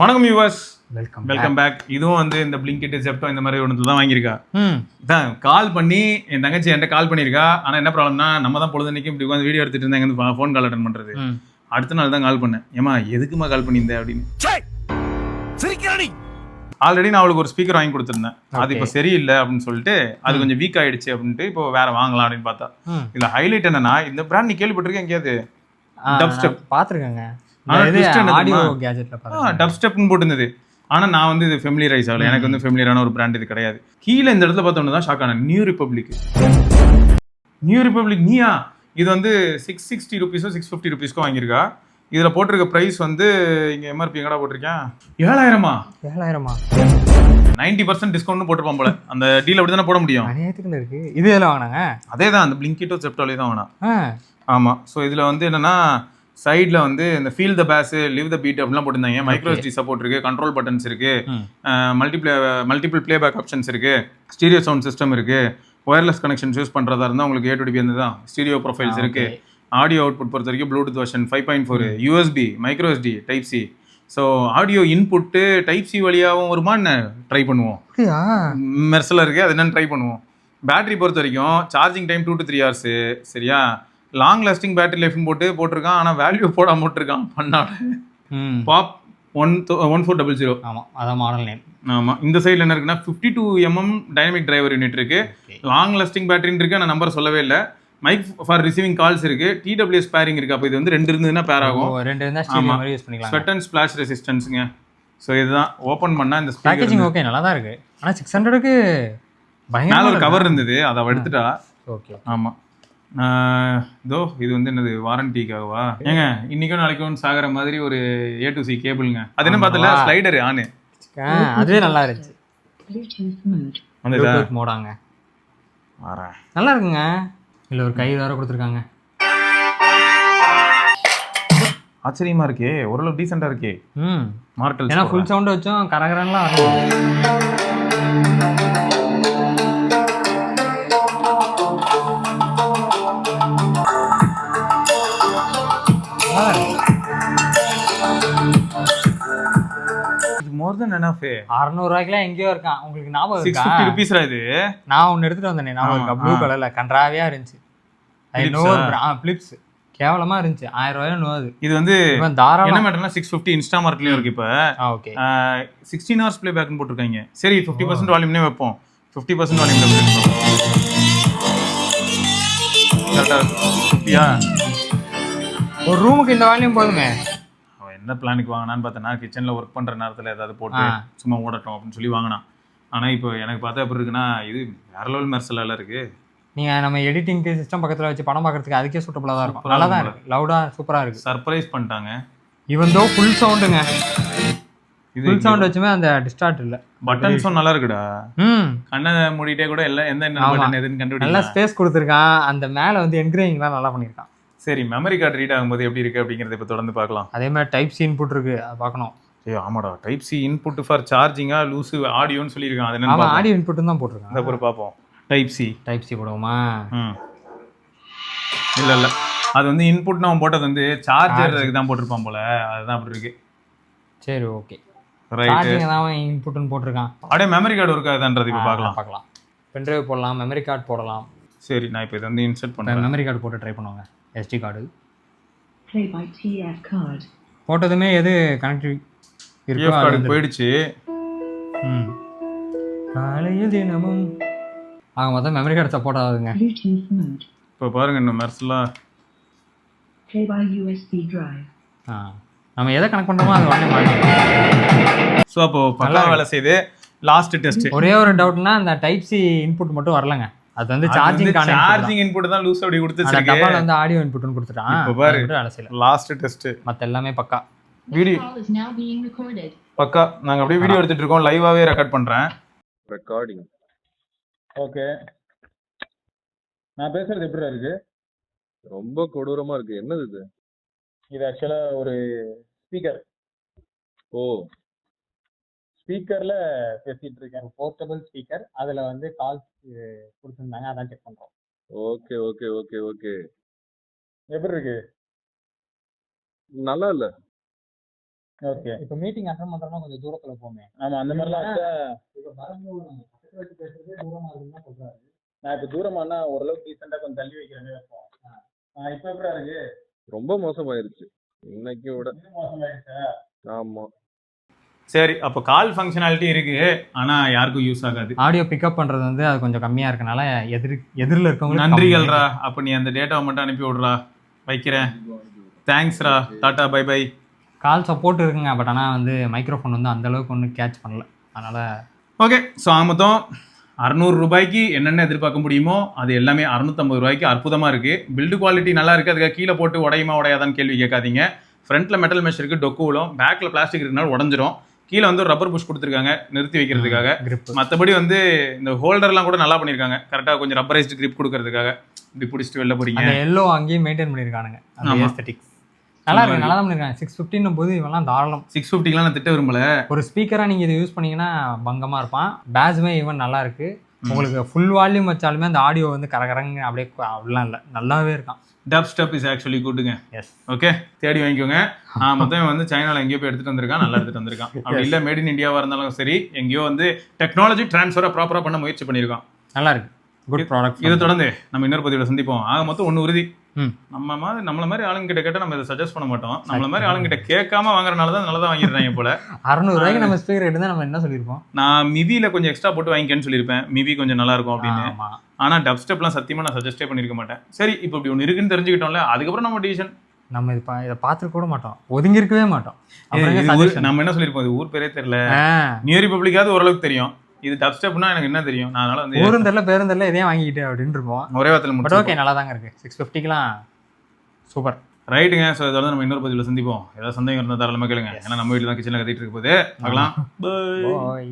வணக்கம் viewers, welcome welcome back. இதுவும் வந்து இந்த பிளிங்கிட் ஜெப்டோ இந்த மாதிரி ஒன்று தான் வாங்கியிருக்கா. தான் கால் பண்ணி என் தங்கச்சி என்கிட்ட கால் பண்ணியிருக்கா. ஆனால் என்ன ப்ராப்ளம்னா, நம்ம தான் பொழுதுனைக்கும் இப்படி உட்காந்து வீடியோ எடுத்துட்டு இருந்தாங்க, வந்து ஃபோன் கால் அட்டன் பண்ணுறது. அடுத்த நாள் தான் கால் பண்ணேன், ஏமா எதுக்குமா கால் பண்ணியிருந்தேன் அப்படின்னு. ஆல்ரெடி நான் அவளுக்கு ஒரு ஸ்பீக்கர் வாங்கி கொடுத்துருந்தேன். அது இப்போ சரியில்லை அப்படின்னு சொல்லிட்டு அது கொஞ்சம் வீக் ஆயிடுச்சு அப்படின்ட்டு இப்போ வேற வாங்கலாம் அப்படின்னு பார்த்தா. இதில் ஹைலைட் என்னன்னா, இந்த பிராண்ட் நீ கேள்விப்பட்டிருக்கேன் எங்கேயாவது? டப் ஸ்டெப் பார்த்துருக்கேங்க. டப் ஸ்டெப்னு போட்டுருந்தது. ஆனால் நான் வந்து இது ஃபெமிலியரைஸ் ஆகலை. எனக்கு வந்து ஃபெமிலியரான ஒரு பிராண்ட் இது கிடையாது. கீழே இந்த இடத்துல பார்த்தோன்னு தான் ஷாக் ஆனேன். நியூ ரிப்பப்ளிக் நீயா? இது வந்து 660 ரூபீஸோ 650 ரூபீஸ்க்கோ வாங்கியிருக்கா. இதில் போட்டிருக்க ப்ரைஸ் வந்து இங்கே எம்ஆர்பி எங்கடா போட்டிருக்கேன், 7000 90% டிஸ்கவுண்ட் போட்டிருப்பான் போல. அந்த டீல் அப்படி தானே போட முடியும். இருக்கு. இது எல்லாம் வாங்கினாங்க. அதே தான் அந்த பிளிங்கிட்டோ ஜெப்டோலே தான் வாங்கினா. ஆமாம். ஸோ இதில் வந்து என்னன்னா, சைடில் வந்து இந்த feel the bass, live the beat அப்படிலாம் போட்டிருந்தாங்க. மைக்ரோ எஸ்டி சப்போர்ட் இருக்குது, கண்ட்ரோல் பட்டன்ஸ் இருக்குது, மல்டிபிள் பிளேபேக் ஆப்ஷன்ஸ் இருக்குது, ஸ்டீரியோ சவுண்ட் சிஸ்டம் இருக்குது, ஒயர்லெஸ் கனெக்ஷன் யூஸ் பண்ணுறதா இருந்தால் உங்களுக்கு A to D தான். ஸ்டீரியோ ப்ரொஃபைல்ஸ் இருக்குது. ஆடியோ அவுட்புட் பொறுத்த வரைக்கும் Bluetooth version 5.4, USB, micro SD, type C. So audio input type C வழியாகவும் வருமா என்ன ட்ரை பண்ணுவோம். மெர்ஸில் இருக்குது, அது என்னன்னு ட்ரை பண்ணுவோம். பேட்டரி பொறுத்த வரைக்கும் சார்ஜிங் டைம் 2 to 3 hours. சரியா? லாங் லாஸ்டிங் பேட்டரி லைஃப்னு போட்டிருக்கான். ஆனால் வேல்யூ போடாம போட்டிருக்கான் பண்ணாட. பாப் 1400. ஆமாம், அதான் மாடல் நேம். ஆமாம். இந்த சைடில் என்ன இருக்குன்னா 52 mm டைனமிக் டிரைவர் யூனிட் இருக்கு. லாங் லாஸ்டிங் பேட்டரின்னு இருக்கு. நான் நம்பர் சொல்லவே இல்லை. மைக் ஃபார் ரிசீவிங் கால்ஸ் இருக்கு. TWS பேரிங் இருக்கு. அப்போ இது வந்து 2 இருந்ததுன்னா பேர் ஆகும். 2 இருந்தா ஸ்டீரியோ மாதிரி யூஸ் பண்ணிக்கலாம். ஸ்வெட் அண்ட் ஸ்பிளாஷ் ரெசிஸ்டன்ஸ்ங்க. ஸோ இதுதான் ஓப்பன் பண்ணா இந்த பேக்கேஜிங் ஓகே, நல்லா தான் இருக்கு. ஆனால் 600க்கு மேலே ஒரு கவர் இருந்தது, அதை எடுத்துட்டா. ஓகே. ஆமாம். இதோ இது வந்து என்னது, வாரண்டிக்காகவா? ஏங்க இன்னைக்கும் நாளைக்கும் சாகிற மாதிரி ஒரு A to C கேபிளுங்க. அது என்ன பார்த்தல, ஸ்லைடர் ஆனு. அதுவே நல்லா இருந்துச்சு. ப்ளூடூத் மோடாங்க. வரேன், நல்லா இருக்குங்க. இல்லை ஒரு கை வேற கொடுத்துருக்காங்க. ஆச்சரியமா இருக்கே, ஓரளவு டீசெண்டா இருக்கே. மார்டல் ஏன்னா ஃபுல் சவுண்ட் வச்சோம் கரகரன்லாம் வரும். மோர் தென் எனஃப். 600 ரூபாய்க்குலாம் எங்கேயோ இருக்கான். உங்களுக்கு ஞாபகம் இருக்கா? 650 ரூபீஸ்ரா இது. நான் ஒன்று எடுத்துட்டு வந்தேன், ஞாபகம் இருக்கா? ப்ளூ கலர்ல கன்றாவியா இருந்துச்சு. பிலிப்ஸ் கேவலமா இருந்துச்சு. 1000 ரூபாய் நோது. இது வந்து என்ன மேட்டர்னா 650 இன்ஸ்டா மார்க்லயும் இருக்கு. இப்போ ஓகே 16 hours ப்ளே பேக்னு போட்டுருக்காங்க. சரி 50% வால்யூம்னே வைப்போம். 50% வால்யூம்ல வைப்போம். கரெக்டா? ஒரு ரூமுக்கு இந்த வால்யூம் போதுமே. என்ன பிளானுக்கு வாங்கினான்னு பார்த்தேன்னா, கிச்சனில் ஒர்க் பண்ணுற நேரத்தில் ஏதாவது போட்டு சும்மா ஓடட்டும் அப்படின்னு சொல்லி வாங்கினான். ஆனால் இப்போ எனக்கு பார்த்தா எப்படி இருக்குன்னா, இது வேற லெவல் மெர்சலால இருக்கு. நீங்கள் நம்ம எடிட்டிங்க்கு சிஸ்டம் பக்கத்தில் வச்சு படம் பார்க்கறதுக்கு அதுக்கே சூட்டபுளாக தான் இருக்கும். நல்லா தான் இருக்கு, லவுடாக சூப்பராக இருக்குது. சர்ப்ரைஸ் பண்ணிட்டாங்க. இவன் தோ ஃபுல் சவுண்டுங்க. இது ஃபுல் சவுண்ட் வச்சுமே அந்த டிஸ்டார்ட் இல்லை. பட்டன்ஸும் நல்லா இருக்குடா. கண்ணை மூடிட்டே கூட எல்லாம் எந்த பட்டன் எதுன்னு கண்டுபிடி. நல்லா ஸ்பேஸ் கொடுத்துருக்கான். அந்த மேலே வந்து என்கிரேவிங்லாம் நல்லா பண்ணியிருக்கான். சரி, மெமரி கார்டு ரீட் ஆகும்போது எப்படி இருக்கு அப்படிங்கிறத இப்போ தொடர்ந்து பார்க்கலாம். அதே மாதிரி டைப் சி இன்புட் இருக்கு, அதை பார்க்கணும். ஆமாடா, டைப் சி இன்புட் ஃபார் சார்ஜிங்கா லூஸ் ஆடியோன்னு சொல்லியிருக்கான். அது என்ன? ஆடியோ இன்புட் தான் போட்டிருக்கான். அதை பொறுத்து பார்ப்போம். டைப் சி போடுவோமா? இல்லை அது வந்து இன்புட் நான் போட்டது வந்து சார்ஜருக்கு தான் போட்டிருப்பான் போல. அதுதான் அப்படி இருக்கு. சரி ஓகே, ரைட். தான் இன்புட்னு போட்டிருக்கான். அப்படியே மெமரி கார்டு இருக்காதுன்றது இப்போ பார்க்கலாம். பென்ட்ரைவ் போடலாம், மெமரி கார்டு போடலாம். சரி, நான் இப்போ இதை வந்து இன்சர்ட் பண்ணுறேன். மெமரி கார்டு போட்டு ட்ரை பண்ணுவாங்க. SD கார்டு போட்டதுமே எது கனெக்டிவ் இருக்கோ அது போயிடுச்சு. காலையில் தினமும் ஆக மொத்தம் மெமரி கார்டு சப்போர்ட் ஆகுதுங்க. இப்போ பாருங்க, இந்த மெர்ஸ்லாம் நம்ம எதை கனெக்ட் பண்ணுறோமோ அது உடனே மாட்டோம். ஸோ அப்போ பக்கா வேலை செய்து லாஸ்ட் டெஸ்ட். ஒரே ஒரு டவுட்னா, அந்த டைப் சி இன்புட் மட்டும் வரலங்க. அது வந்து சார்ஜிங் இன்புட் தான் லூஸ் அப்படி கொடுத்துச்சு. டப்பால வந்து ஆடியோ இன்புட்னு கொடுத்துட்டான். இப்போ பாரு, லாஸ்ட் டெஸ்ட். மத்த எல்லாமே பக்கா. வீடியோ பக்கா. நாங்க அப்படியே வீடியோ எடுத்துட்டு இருக்கோம், லைவாவே ரெக்கார்ட் பண்றேன். ரெக்கார்டிங். ஓகே, நான் பேசுறது எப்படி இருக்கு? ரொம்ப கொடூரமா இருக்கு. என்னது இது? இது ஆக்சுவலா ஒரு ஸ்பீக்கர். ஓ, ஸ்பீக்கர்ல பேசிட்டு இருக்கேன். Portable speaker. அதுல வந்து கால்ஸ் கொடுத்துருந்தாங்க, அதான் செக் பண்றோம். Okay okay okay okay. எப்படி இருக்கு? நல்லா இல்ல. ஓகே. இப்போ மீட்டிங் அட்டெண்ட் பண்றோம்னா கொஞ்சம் தூரத்துல போமே. ஆமா, அந்த மாதிரிலாம் வச்சா இப்போ வரும்போது நம்ம பக்கத்துல வச்சு பேசுறதே தூரமா இருக்குன்னு சொல்றாரு. நான் இப்போ தூரமானா ஓரளவுக்கு டீசெண்டா கொஞ்சம் தள்ளி வைக்கிற மாதிரி இருக்கும். இப்போ எப்படி இருக்கு? ரொம்ப மோசமாயிருச்சு இன்னைக்கு விட. மோசமாயிடுச்சா? ஆமா. சரி, அப்போ கால் ஃபங்க்ஷனாலிட்டி இருக்கு, ஆனா யாருக்கும் யூஸ் ஆகாது. ஆடியோ பிக்கப் பண்றது வந்து அது கொஞ்சம் கம்மியா இருக்கனால எதிரில் இருக்கவங்க நன்றிகள்ரா. அப்போ நீ அந்த டேட்டாவை மட்டும் அனுப்பி விடுறா, வைக்கிறேன். தேங்க்ஸ்ரா, டாடா, பை பை. கால் சப்போர்ட் இருக்குங்க, பட் ஆனால் வந்து மைக்ரோஃபோன் வந்து அந்த அளவுக்கு ஒன்றும் கேட்ச் பண்ணல, அதனால ஓகே. ஸோ மொத்தம் 600 ரூபாய்க்கு என்னென்ன எதிர்பார்க்க முடியுமோ அது எல்லாமே 650 ரூபாய்க்கு அற்புதமாக இருக்குது. பில்டு குவாலிட்டி நல்லா இருக்குது. அதுக்காக கீழே போட்டு உடையுமா உடையாதான்னு கேள்வி கேட்காதீங்க. ஃப்ரண்ட்டில் மெட்டல் மெஷ் இருக்குது, டொக்கு விழும். பேக்கில் பிளாஸ்டிக் இருக்கனால உடஞ்சிரும். கீழே வந்து ஒரு ரப்பர் புஷ் கொடுத்துருக்காங்க நிறுத்தி வைக்கிறதுக்காக. மற்றபடி வந்து இந்த ஹோல்டர்லாம் கூட நல்லா பண்ணியிருக்காங்க, கரெக்டாக கொஞ்சம் ரப்பரைஸ்டு கிரிப் கொடுக்கறதுக்காக. இப்படி பிடிச்சிட்டு வெளில போறீங்க. எல்லோ அங்கேயும் மெயின்டைன் பண்ணியிருக்கானுங்க, எஸ்தெட்டிக்ஸ் நல்லா இருக்கு, நல்லா தான் பண்ணியிருக்காங்க. 650 போது இவெல்லாம் தாராளம். 650லாம் நான் திட்ட விரும்பல. ஒரு ஸ்பீக்கராக நீங்கள் இதை யூஸ் பண்ணீங்கன்னா பங்கமாக இருப்பான். பேஸுமே ஈவன் நல்லா இருக்கு. உங்களுக்கு ஃபுல் வால்யூம் வச்சாலுமே அந்த ஆடியோ வந்து கரகரங்க அப்படியே அப்படிலாம் இல்லை, நல்லாவே இருக்கான். டப் ஸ்டெப் இஸ் ஆக்சுவலி குட்டுங்க. எஸ், ஓகே, தேடி வாங்கிக்கோங்க. மொத்தம் வந்து சைனால எங்கேயோ போய் எடுத்துட்டு வந்திருக்கான், நல்லா எடுத்துட்டு வந்திருக்கான். அப்படி இல்லை மேட் இன் இந்தியாவா இருந்தாலும் சரி, எங்கேயோ வந்து டெக்னாலஜி டிரான்ஸ்ஃபரை ப்ராப்பராக பண்ண முயற்சி பண்ணியிருக்கான். நல்லா இருக்கு, குட் ப்ராடக்ட். இதை தொடர்ந்து நம்ம இன்னொரு பதிவில் சந்திப்போம். ஆக மொத்தம் ஒன்று உறுதி, நம்மள மாதிரி ஆளுங்கிட்ட கேட்டால் நம்ம இதை சஜஸ்ட் பண்ண மாட்டோம். நம்மள மாதிரி ஆளுங்கிட்ட கேட்காம வாங்குறதுனால தான் நல்லதா வாங்கிடுறாங்க போல. 600 ரூபாய்க்கு நம்ம ஸ்பீக்கர் எடுத்து நம்ம என்ன சொல்லியிருப்போம்? நான் மிவியில கொஞ்சம் எக்ஸ்ட்ரா போட்டு வாங்கிக்கன்னு சொல்லியிருப்பேன், மிவி கொஞ்சம் நல்லா இருக்கும் அப்படின்னு. ஆனா டப் ஸ்டெப்லாம் சத்தியமா நான் சஜஸ்டே பண்ணிருக்க மாட்டேன். சரி, இப்போ இப்படி ஒன்று இருக்குன்னு தெரிஞ்சுக்கிட்டோம்ல, அதுக்கப்புறம் நம்ம டிசிஷன் நம்ம இதை பார்த்துக்க கூட மாட்டோம், ஒதுங்கி இருக்கவே மாட்டோம். நம்ம என்ன சொல்லியிருப்போம், இது ஊர் பேரே தெரியல, நியூ ரிபப்ளிக்காவது ஓரளவுக்கு தெரியும், இது டப் ஸ்டெப்னா எனக்கு என்ன தெரியும், நான் அதனால வந்து ஊரும் தெரியல பேரும் தெரியல இதே வாங்கிக்கிட்டு அப்படின்னு இருப்போம். ஒரே வாரத்தில் மட்டும் ஓகே, நல்லா தாங்க இருக்கு. 650க்குலாம் சூப்பர் ரைட்டுங்க. ஸோ இதோட நம்ம இன்னொரு பதிவில் சந்திப்போம். ஏதாவது சந்தேகம் இருந்தால் தாராளமாக கேளுங்க. ஏன்னா நம்ம வீட்டில் தான் கிச்சனில் கத்திட்டு இருக்க போது பார்க்கலாம். பாய்.